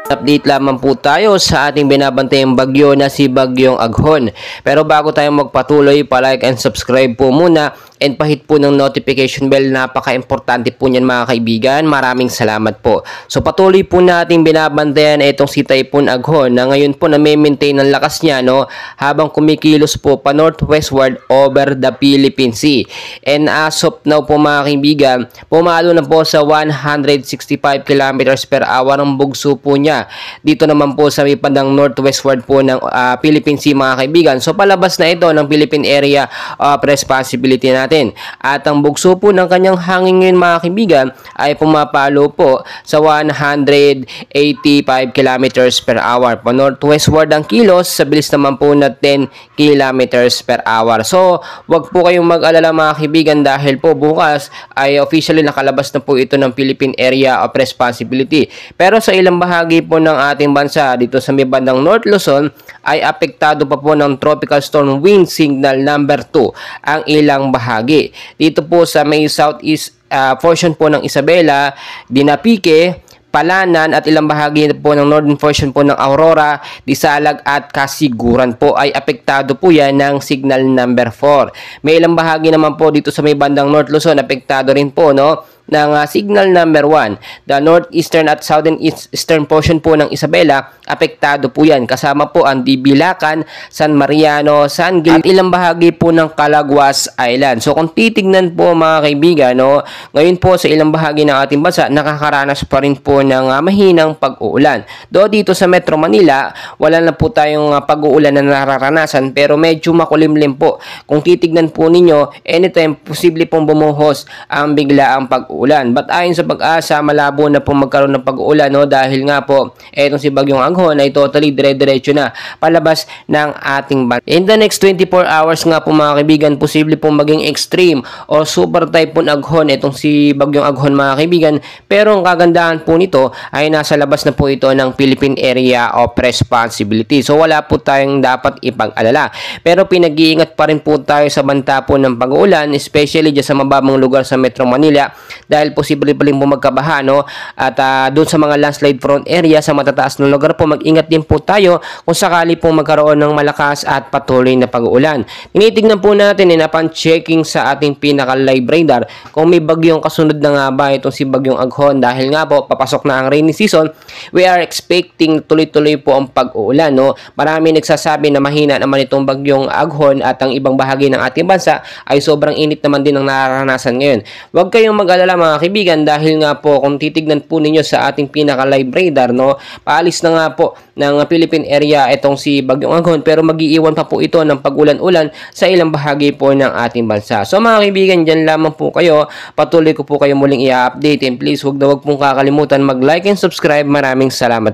Update lamang po tayo sa ating binabantayang bagyo na si Bagyong Aghon. Pero bago tayo magpatuloy, pa-like and subscribe po muna and pahit po ng notification bell. Napaka-importante po niyan mga kaibigan. Maraming salamat po. So patuloy po natin binabantayan itong si Typhoon Aghon na ngayon po na-maintain ang lakas niya, no, habang kumikilos po pa northwestward over the Philippine Sea. And as of now po mga kaibigan, pumalo na po sa 165 kilometers per hour ang bugso po niya. Dito naman po sa may pandang northwestward po ng Philippine Sea mga kaibigan. So palabas na ito ng Philippine Area of Responsibility natin. At ang bugso po ng kanyang hangin ngayon mga kaibigan ay pumapalo po sa 185 kilometers per hour. Pa northwestward ang kilos, sa bilis naman po na 10 kilometers per hour. So wag po kayong mag-alala mga kaibigan dahil po bukas ay officially nakalabas na po ito ng Philippine Area of Responsibility. Pero sa ilang bahagi po ng ating bansa dito sa may bandang North Luzon ay apektado pa po ng Tropical Storm Wind Signal number 2 ang ilang bahagi. Dito po sa may southeast portion po ng Isabela, Dinapique, Palanan at ilang bahagi po ng northern portion po ng Aurora, Disalag at Kasiguran po ay apektado po yan ng signal number 4. May ilang bahagi naman po dito sa may bandang North Luzon apektado rin po, no, ng signal number 1. The northeastern at southeastern portion po ng Isabela, apektado po yan. Kasama po ang Dibilacan, San Mariano, San Gil, at ilang bahagi po ng Calaguas Island. So kung titignan po mga kaibigan, no, ngayon po sa ilang bahagi ng ating bansa, nakakaranas pa rin po ng mahinang pag-uulan. Do dito sa Metro Manila, wala na po tayong pag-uulan na nararanasan pero medyo makulimlim po. Kung titignan po ninyo, anytime posible pong bumuhos ang biglaang pag-uulan. But ayon sa Pag-asa, malabo na po magkaroon ng pag-uulan, no, dahil nga po etong si Bagyong Aghon ay totally dire-diretso na palabas ng ating bansa. In the next 24 hours nga po mga kaibigan, posible po maging extreme o super Typhoon Aghon etong si Bagyong Aghon mga kaibigan. Pero ang kagandahan po nito ay nasa labas na po ito ng Philippine Area of Responsibility. So wala po tayong dapat ipag-alala. Pero pinag-iingat pa rin po tayo sa banta po ng pag-uulan, especially dyan sa mababang lugar sa Metro Manila, dahil posible pa rin po magkabaha, no? At doon sa mga landslide prone area sa matataas na lugar po, mag-ingat din po tayo kung sakali po magkaroon ng malakas at patuloy na pag-uulan. Tinitignan po natin upon checking sa ating pinaka-live radar kung may bagyong kasunod na nga ba itong si Bagyong Aghon, dahil nga po papasok na ang rainy season. We are expecting tuloy-tuloy po ang pag-uulan, no? Marami nagsasabi na mahina naman itong Bagyong Aghon at ang ibang bahagi ng ating bansa ay sobrang init naman din ang nararanasan ngayon. Huwag kayong mag-alala mga kaibigan dahil nga po kung titignan po ninyo sa ating pinaka-live radar, no, paalis na nga po ng Philippine Area itong si Bagyong Aghon pero mag-iiwan pa po ito ng pag-ulan-ulan sa ilang bahagi po ng ating bansa. So mga kaibigan, dyan lamang po kayo. Patuloy ko po kayo muling i-update and please huwag na huwag pong kakalimutan mag-like and subscribe. Maraming salamat.